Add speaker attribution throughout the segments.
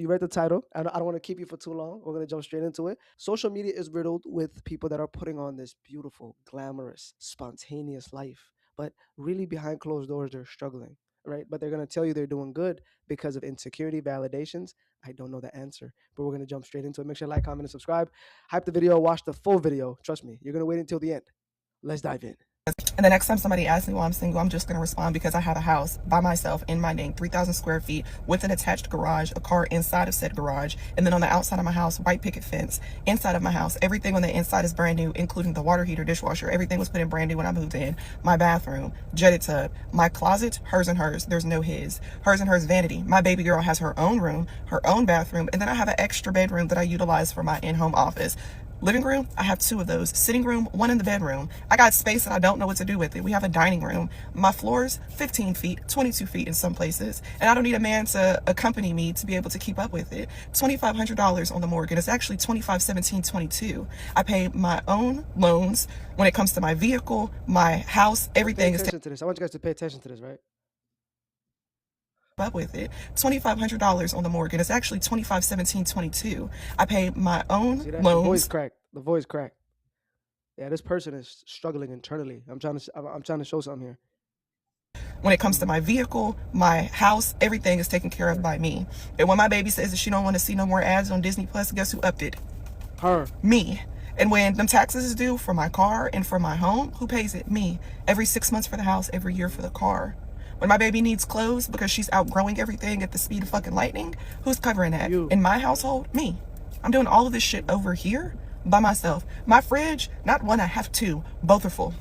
Speaker 1: You read the title. I don't want to keep you for too long. We're going to jump straight into it. Social media is riddled with people that are putting on this beautiful, glamorous, spontaneous life. But really, behind closed doors, they're struggling, right? But they're going to tell you they're doing good because of insecurity, validations. I don't know the answer, but we're going to jump straight into it. Make sure to like, comment, and subscribe. Hype the video, watch the full video. Trust me, you're going to wait until the end. Let's dive in.
Speaker 2: And the next time somebody asks me why I'm single, I'm just going to respond because I have a house by myself in my name, 3,000 square feet with an attached garage, a car inside of said garage. And then on the outside of my house, white picket fence. Inside of my house, everything on the inside is brand new, including the water heater, dishwasher. Everything was put in brand new when I moved in. My bathroom, jetted tub, my closet, hers and hers. There's no his. Hers and hers vanity. My baby girl has her own room, her own bathroom. And then I have an extra bedroom that I utilize for my in-home office. Living room, I have 2 of those. Sitting room, 1 in the bedroom. I got space and I don't know what to do with it. We have a dining room. My floors, 15 feet, 22 feet in some places. And I don't need a man to accompany me to be able to keep up with it. $2,500 on the mortgage. It's actually $2,517.22. I pay my own loans when it comes to my vehicle, my house, everything is
Speaker 1: attention to this. I want you guys to pay attention to this, right?
Speaker 2: up with it. $2,500 on the mortgage. It's actually $2,517.22. I pay my own
Speaker 1: See that?
Speaker 2: loans.
Speaker 1: The voice cracked. The voice cracked. Yeah, this person is struggling internally. I'm trying to show something here.
Speaker 2: When it comes to my vehicle, my house, everything is taken care of by me. And when my baby says that she don't want to see no more ads on Disney Plus, guess who upped it?
Speaker 1: Her.
Speaker 2: Me. And when them taxes is due for my car and for my home, who pays it? Me. Every 6 months for the house, every year for the car. When my baby needs clothes because she's outgrowing everything at the speed of fucking lightning, who's covering that?
Speaker 1: You.
Speaker 2: In my household, me. I'm doing all of this shit over here by myself. My fridge, not one, I have 2. Both are full.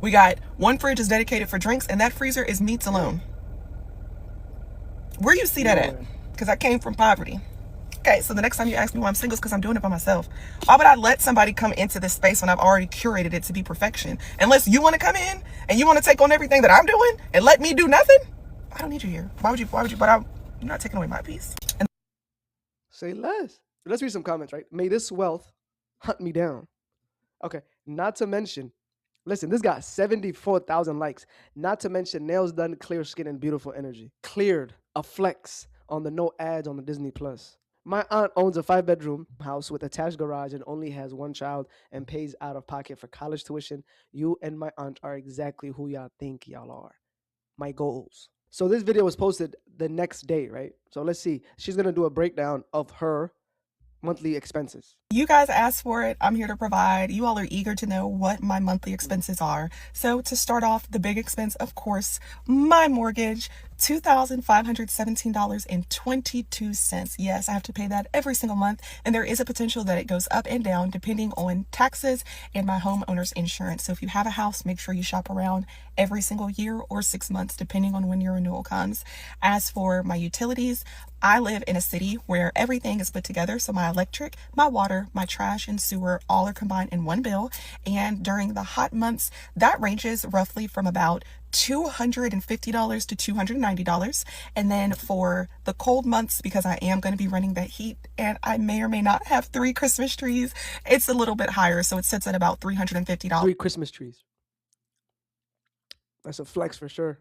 Speaker 2: We got 1 fridge is dedicated for drinks, and that freezer is meats alone. Where you see that at? Because I came from poverty. Okay, so the next time you ask me why I'm single, is because I'm doing it by myself. Why would I let somebody come into this space when I've already curated it to be perfection? Unless you want to come in and you want to take on everything that I'm doing and let me do nothing, I don't need you here. Why would you? But you're not taking away my peace. And
Speaker 1: Say less. Let's read some comments, right? May this wealth hunt me down. Okay, not to mention, listen, this got 74,000 likes. Not to mention nails done, clear skin, and beautiful energy. Cleared, a flex on the no ads on the Disney Plus. My aunt owns a 5-bedroom house with attached garage and only has 1 child and pays out of pocket for college tuition. You and my aunt are exactly who y'all think y'all are. My goals. So this video was posted the next day, right? So let's see. She's going to do a breakdown of her monthly expenses.
Speaker 2: you guys asked for it. I'm here to provide. You all are eager to know what my monthly expenses are. So to start off, the big expense, of course, my mortgage, $2,517.22. Yes, I have to pay that every single month. And there is a potential that it goes up and down depending on taxes and my homeowner's insurance. So if you have a house, make sure you shop around every single year or 6 months, depending on when your renewal comes. As for my utilities, I live in a city where everything is put together. So my electric, my water, my trash and sewer all are combined in one bill. And during the hot months, that ranges roughly from about $250 to $290. And then for the cold months, because I am going to be running that heat and I may or may not have 3 Christmas trees, it's a little bit higher. So it sits at about $350.
Speaker 1: 3 Christmas trees. That's a flex for sure.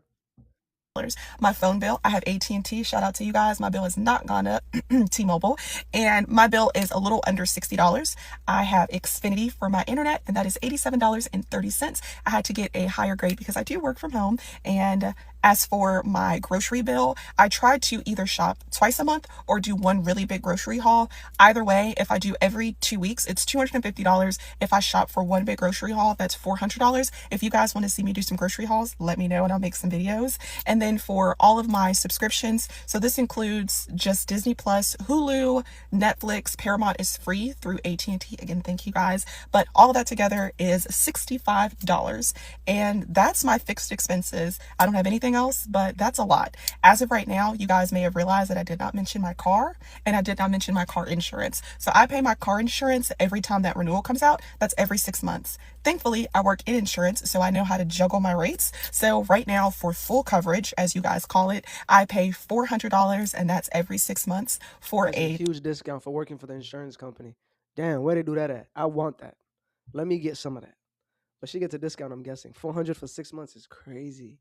Speaker 2: My phone bill, I have AT&T. Shout out to you guys. My bill has not gone up. T-Mobile. And my bill is a little under $60. I have Xfinity for my internet, and that is $87.30. I had to get a higher grade because I do work from home. And as for my grocery bill, I try to either shop twice a month or do one really big grocery haul. Either way, if I do every 2 weeks, it's $250. If I shop for one big grocery haul, that's $400. If you guys want to see me do some grocery hauls, let me know and I'll make some videos. And then for all of my subscriptions, so this includes just Disney Plus, Hulu, Netflix, Paramount is free through AT&T. Again, thank you guys. But all of that together is $65. And that's my fixed expenses. I don't have anything else, but that's a lot. As of right now, you guys may have realized that I did not mention my car and I did not mention my car insurance. So I pay my car insurance every time that renewal comes out. That's every 6 months. Thankfully, I work in insurance, so I know how to juggle my rates. So right now for full coverage, as you guys call it, I pay $400 and that's every 6 months for
Speaker 1: That's a huge discount for working for the insurance company. Damn, where they do that at? I want that. Let me get some of that. But she gets a discount, I'm guessing. $400 for 6 months is crazy.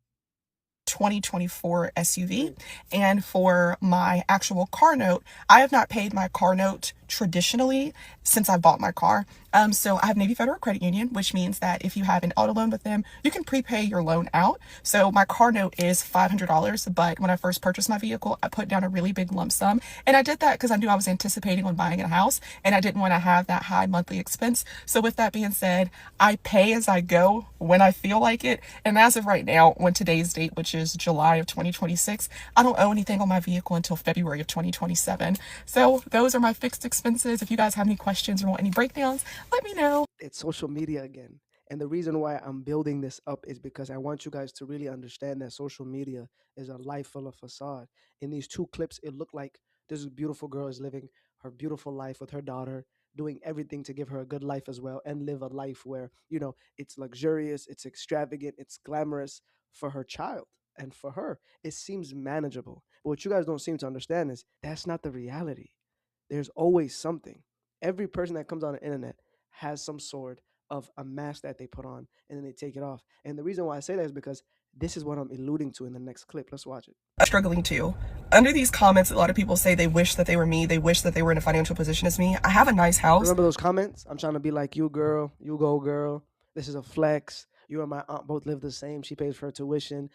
Speaker 2: 2024 SUV.
Speaker 1: Nice.
Speaker 2: And for my actual car note, I have not paid my car note traditionally since I bought my car. So I have Navy Federal Credit Union, which means that if you have an auto loan with them, you can prepay your loan out. So my car note is $500, but when I first purchased my vehicle, I put down a really big lump sum. And I did that because I knew I was anticipating on buying a house and I didn't want to have that high monthly expense. So with that being said, I pay as I go when I feel like it. And as of right now, on today's date, which is July of 2026, I don't owe anything on my vehicle until February of 2027. So those are my fixed expenses. If you guys have any questions or want any breakdowns, let me know.
Speaker 1: It's social media again. And the reason why I'm building this up is because I want you guys to really understand that social media is a life full of facade. In these two clips, it looked like this beautiful girl is living her beautiful life with her daughter, doing everything to give her a good life as well, and live a life where, it's luxurious, it's extravagant, it's glamorous for her child. And for her, it seems manageable. But what you guys don't seem to understand is that's not the reality. There's always something. Every person that comes on the internet has some sort of a mask that they put on and then they take it off. And the reason why I say that is because this is what I'm alluding to in the next clip. Let's watch it.
Speaker 2: Struggling too. Under these comments, a lot of people say they wish that they were me. They wish that they were in a financial position as me. I have a nice house.
Speaker 1: Remember those comments? I'm trying to be like you, girl. You go, girl. This is a flex. You and my aunt both live the same. She pays for her tuition.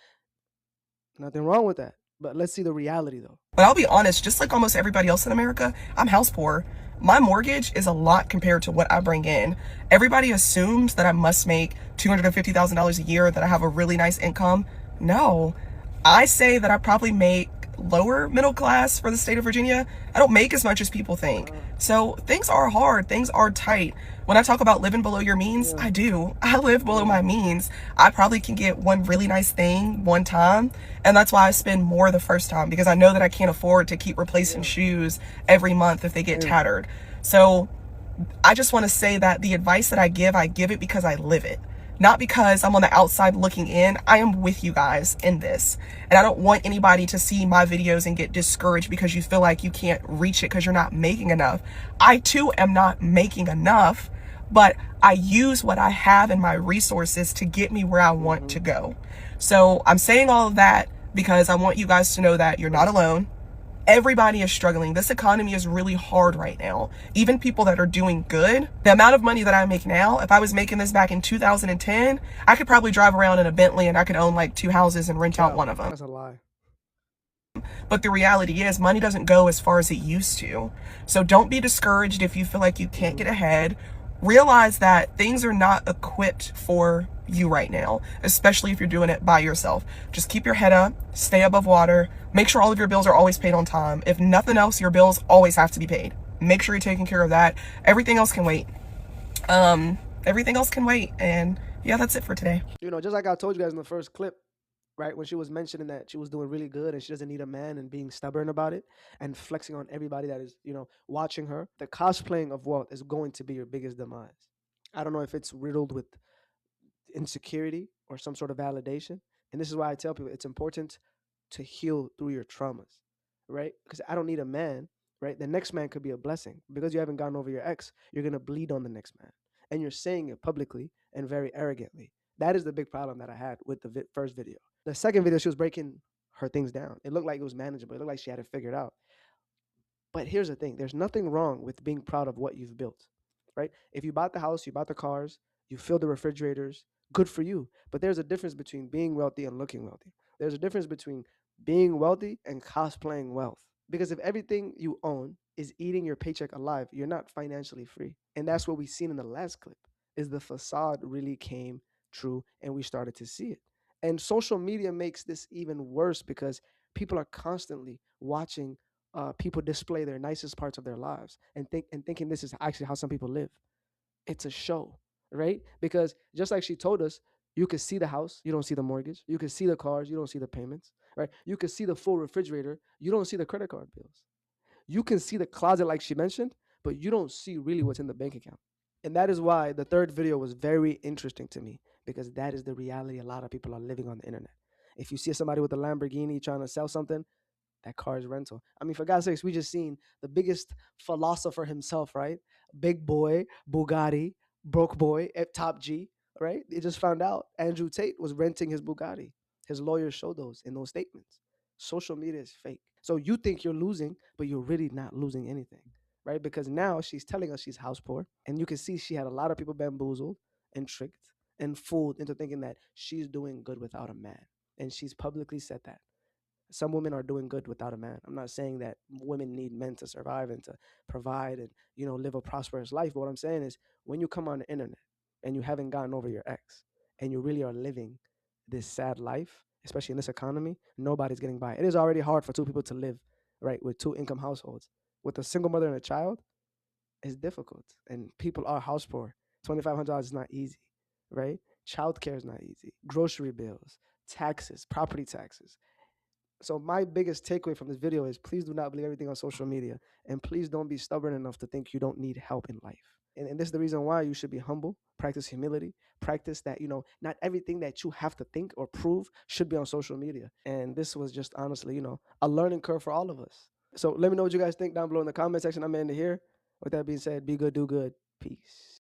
Speaker 1: Nothing wrong with that. But let's see the reality though.
Speaker 2: But I'll be honest, just like almost everybody else in America, I'm house poor. My mortgage is a lot compared to what I bring in. Everybody assumes that I must make $250,000 a year, that I have a really nice income. No, I say that I probably make lower middle class for the state of Virginia. I don't make as much as people think. So things are hard, things are tight. When I talk about living below your means, I do. I live below my means. I probably can get one really nice thing one time, and that's why I spend more the first time, because I know that I can't afford to keep replacing shoes every month if they get tattered. So I just want to say that the advice that I give it because I live it. Not because I'm on the outside looking in. I am with you guys in this. And I don't want anybody to see my videos and get discouraged because you feel like you can't reach it because you're not making enough. I too am not making enough, but I use what I have in my resources to get me where I want to go. So I'm saying all of that because I want you guys to know that you're not alone. Everybody is struggling. This economy is really hard right now. Even people that are doing good, the amount of money that I make now, if I was making this back in 2010, I could probably drive around in a Bentley and I could own like 2 houses and rent out one of them.
Speaker 1: That's a lie.
Speaker 2: But the reality is money doesn't go as far as it used to. So don't be discouraged if you feel like you can't get ahead. Realize that things are not equipped for you right now, especially if you're doing it by yourself. Just keep your head up, stay above water, make sure all of your bills are always paid on time. If nothing else, your bills always have to be paid. Make sure you're taking care of that. Everything else can wait. Everything else can wait. And yeah, that's it for today.
Speaker 1: Just like I told you guys in the first clip, right, when she was mentioning that she was doing really good and she doesn't need a man and being stubborn about it and flexing on everybody that is, watching her, the cosplaying of wealth is going to be your biggest demise. I don't know if it's riddled with insecurity or some sort of validation. And this is why I tell people it's important to heal through your traumas, right? Because I don't need a man, right? The next man could be a blessing. Because you haven't gotten over your ex, you're going to bleed on the next man. And you're saying it publicly and very arrogantly. That is the big problem that I had with the first video. The second video, she was breaking her things down. It looked like it was manageable. It looked like she had it figured out. But here's the thing. There's nothing wrong with being proud of what you've built, right? If you bought the house, you bought the cars, you filled the refrigerators, good for you. But there's a difference between being wealthy and looking wealthy. There's a difference between being wealthy and cosplaying wealth. Because if everything you own is eating your paycheck alive, you're not financially free. And that's what we've seen in the last clip, is the facade really came true and we started to see it. And social media makes this even worse because people are constantly watching people display their nicest parts of their lives and thinking this is actually how some people live. It's a show, right? Because just like she told us, you could see the house, you don't see the mortgage. You could see the cars, you don't see the payments, right? You could see the full refrigerator, you don't see the credit card bills. You can see the closet like she mentioned, but you don't see really what's in the bank account. And that is why the third video was very interesting to me, because that is the reality a lot of people are living on the internet. If you see somebody with a Lamborghini trying to sell something, that car is rental. I mean, for God's sakes, we just seen the biggest philosopher himself, right? Big boy, Bugatti, broke boy, at top G, right? They just found out Andrew Tate was renting his Bugatti. His lawyers show those in those statements. Social media is fake. So you think you're losing, but you're really not losing anything, right? Because now she's telling us she's house poor, and you can see she had a lot of people bamboozled and tricked and fooled into thinking that she's doing good without a man. And she's publicly said that. Some women are doing good without a man. I'm not saying that women need men to survive and to provide and, live a prosperous life. But what I'm saying is when you come on the internet and you haven't gotten over your ex and you really are living this sad life, especially in this economy, nobody's getting by. It is already hard for two people to live, right, with two income households. With a single mother and a child, it's difficult. And people are house poor. $2,500 is not easy, right? Childcare is not easy. Grocery bills, taxes, property taxes. So my biggest takeaway from this video is please do not believe everything on social media, and please don't be stubborn enough to think you don't need help in life. And this is the reason why you should be humble, practice humility, practice that, not everything that you have to think or prove should be on social media. And this was just honestly, a learning curve for all of us. So let me know what you guys think down below in the comment section. I'm ending here. With that being said, be good, do good. Peace.